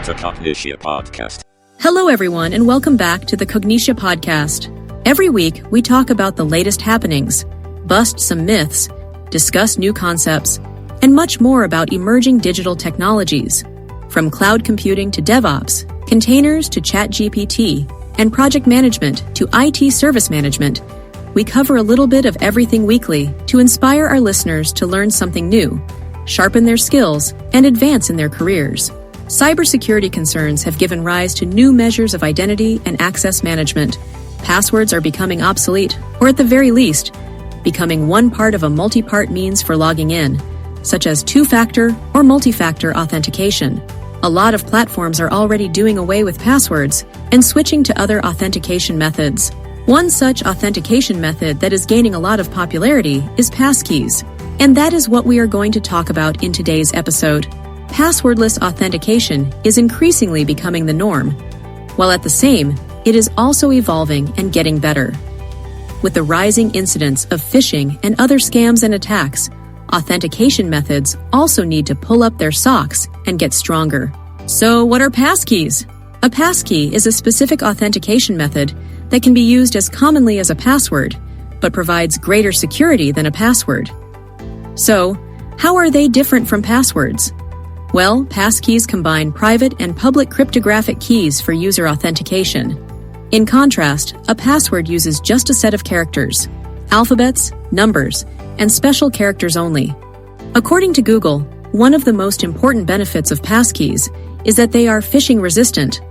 to Cognitia Podcast. Hello, everyone, and welcome back to the Cognitia Podcast. Every week, we talk about the latest happenings, bust some myths, discuss new concepts, and much more about emerging digital technologies. From cloud computing to DevOps, containers to ChatGPT, and project management to IT service management, we cover a little bit of everything weekly to inspire our listeners to learn something new, sharpen their skills, and advance in their careers. Cybersecurity concerns have given rise to new measures of identity and access management. Passwords are becoming obsolete, or at the very least, becoming one part of a multi-part means for logging in, such as two-factor or multi-factor authentication. A lot of platforms are already doing away with passwords and switching to other authentication methods. One such authentication method that is gaining a lot of popularity is Passkeys, and that is what we are going to talk about in today's episode. Passwordless authentication is increasingly becoming the norm, while at the same, it is also evolving and getting better. With the rising incidence of phishing and other scams and attacks, authentication methods also need to pull up their socks and get stronger. So what are passkeys? A passkey is a specific authentication method that can be used as commonly as a password, but provides greater security than a password. So, how are they different from passwords? Well, passkeys combine private and public cryptographic keys for user authentication. In contrast, a password uses just a set of characters, alphabets, numbers, and special characters only. According to Google, one of the most important benefits of passkeys is that they are phishing resistant.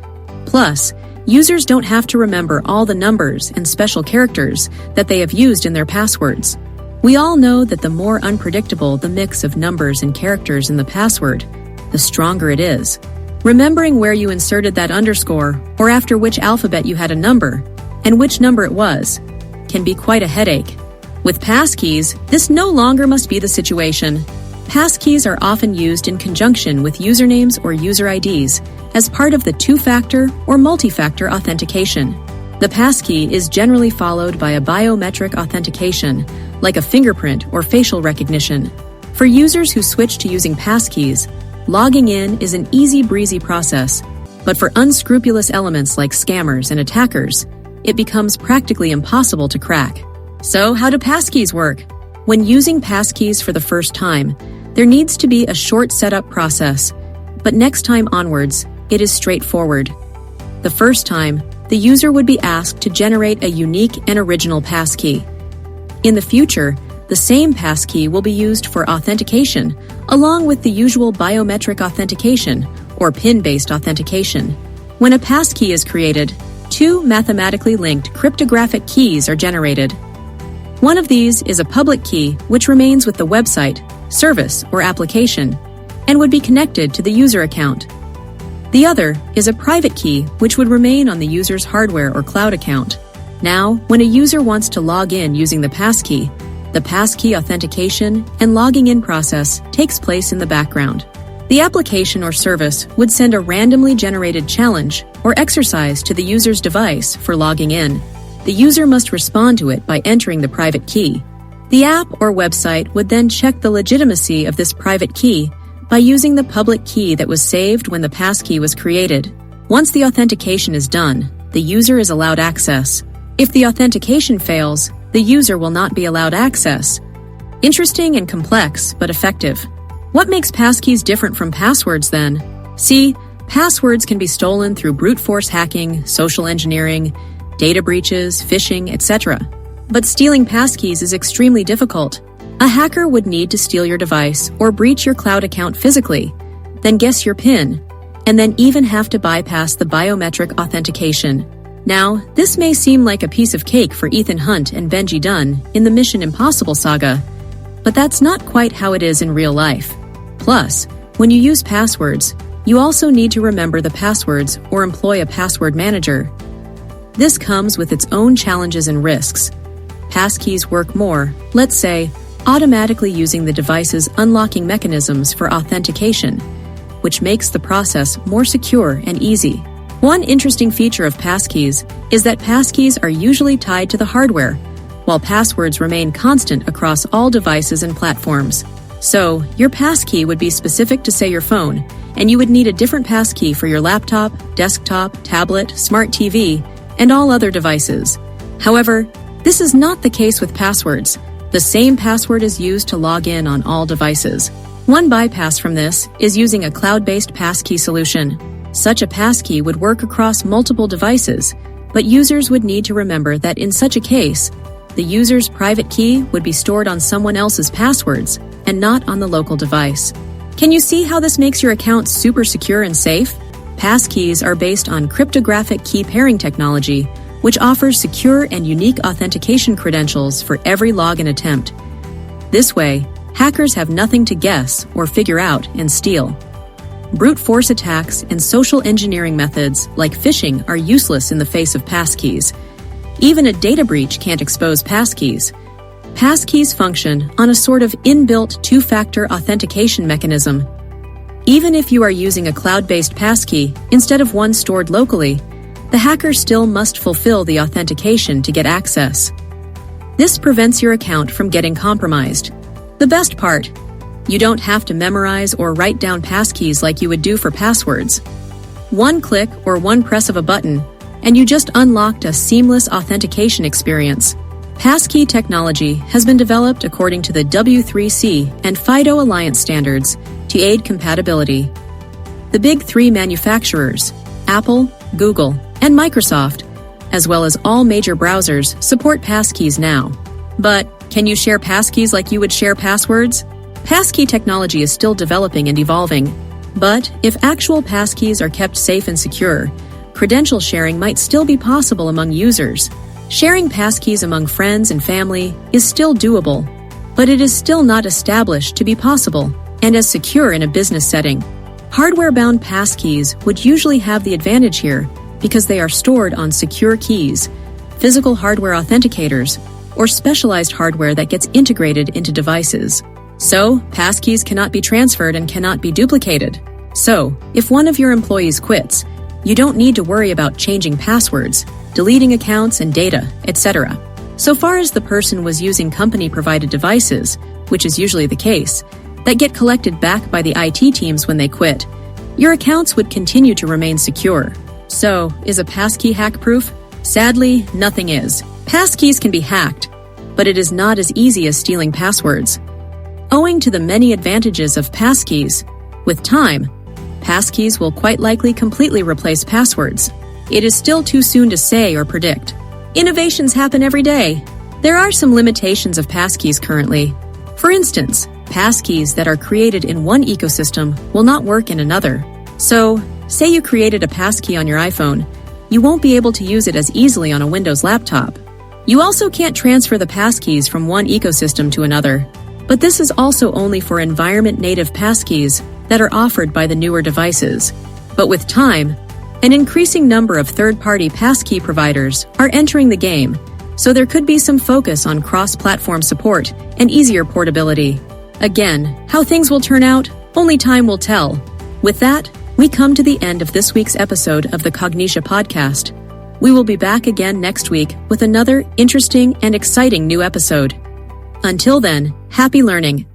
Plus, users don't have to remember all the numbers and special characters that they have used in their passwords. We all know that the more unpredictable the mix of numbers and characters in the password, the stronger it is. Remembering where you inserted that underscore, or after which alphabet you had a number, and which number it was, can be quite a headache. With passkeys, this no longer must be the situation. Passkeys are often used in conjunction with usernames or user IDs as part of the two-factor or multi-factor authentication. The passkey is generally followed by a biometric authentication, like a fingerprint or facial recognition. For users who switch to using passkeys, logging in is an easy breezy process, but for unscrupulous elements like scammers and attackers, it becomes practically impossible to crack. So how do passkeys work? When using passkeys for the first time, there needs to be a short setup process, but next time onwards, it is straightforward. The first time, the user would be asked to generate a unique and original passkey. In the future, the same passkey will be used for authentication, along with the usual biometric authentication or PIN-based authentication. When a passkey is created, two mathematically linked cryptographic keys are generated. One of these is a public key which remains with the website, service, or application, and would be connected to the user account. The other is a private key which would remain on the user's hardware or cloud account. Now, when a user wants to log in using the passkey authentication and logging in process takes place in the background. The application or service would send a randomly generated challenge or exercise to the user's device for logging in. The user must respond to it by entering the private key. The app or website would then check the legitimacy of this private key by using the public key that was saved when the passkey was created. Once the authentication is done, the user is allowed access. If the authentication fails, the user will not be allowed access. Interesting and complex, but effective. What makes passkeys different from passwords then? See, passwords can be stolen through brute force hacking, social engineering, data breaches, phishing, etc. But stealing passkeys is extremely difficult. A hacker would need to steal your device or breach your cloud account physically, then guess your PIN, and then even have to bypass the biometric authentication. Now, this may seem like a piece of cake for Ethan Hunt and Benji Dunn in the Mission Impossible saga, but that's not quite how it is in real life. Plus, when you use passwords, you also need to remember the passwords or employ a password manager. This comes with its own challenges and risks. Passkeys work more, let's say, automatically using the device's unlocking mechanisms for authentication, which makes the process more secure and easy. One interesting feature of passkeys is that passkeys are usually tied to the hardware, while passwords remain constant across all devices and platforms. So, your passkey would be specific to, say, your phone, and you would need a different passkey for your laptop, desktop, tablet, smart TV, and all other devices. However, this is not the case with passwords. The same password is used to log in on all devices. One bypass from this is using a cloud-based passkey solution. Such a passkey would work across multiple devices, but users would need to remember that in such a case, the user's private key would be stored on someone else's passwords and not on the local device. Can you see how this makes your account super secure and safe? Passkeys are based on cryptographic key pairing technology, which offers secure and unique authentication credentials for every login attempt. This way, hackers have nothing to guess or figure out and steal. Brute force attacks and social engineering methods like phishing are useless in the face of passkeys. Even a data breach can't expose passkeys. Passkeys function on a sort of inbuilt two-factor authentication mechanism. Even if you are using a cloud-based passkey instead of one stored locally, the hacker still must fulfill the authentication to get access. This prevents your account from getting compromised. The best part, you don't have to memorize or write down passkeys like you would do for passwords. One click or one press of a button, and you just unlocked a seamless authentication experience. Passkey technology has been developed according to the W3C and FIDO Alliance standards to aid compatibility. The big three manufacturers, Apple, Google, and Microsoft, as well as all major browsers, support passkeys now. But can you share passkeys like you would share passwords? Passkey technology is still developing and evolving, but if actual passkeys are kept safe and secure, credential sharing might still be possible among users. Sharing passkeys among friends and family is still doable, but it is still not established to be possible and as secure in a business setting. Hardware-bound passkeys would usually have the advantage here because they are stored on secure keys, physical hardware authenticators, or specialized hardware that gets integrated into devices. So, passkeys cannot be transferred and cannot be duplicated. So, if one of your employees quits, you don't need to worry about changing passwords, deleting accounts and data, etc. So far as the person was using company-provided devices, which is usually the case, that get collected back by the IT teams when they quit, your accounts would continue to remain secure. So, is a passkey hack-proof? Sadly, nothing is. Passkeys can be hacked, but it is not as easy as stealing passwords. Owing to the many advantages of passkeys, with time, passkeys will quite likely completely replace passwords. It is still too soon to say or predict. Innovations happen every day. There are some limitations of passkeys currently. For instance, passkeys that are created in one ecosystem will not work in another. So, say you created a passkey on your iPhone, you won't be able to use it as easily on a Windows laptop. You also can't transfer the passkeys from one ecosystem to another. But this is also only for environment-native passkeys that are offered by the newer devices. But with time, an increasing number of third-party passkey providers are entering the game, so there could be some focus on cross-platform support and easier portability. Again, how things will turn out, only time will tell. With that, we come to the end of this week's episode of the Cognitia podcast. We will be back again next week with another interesting and exciting new episode. Until then, happy learning.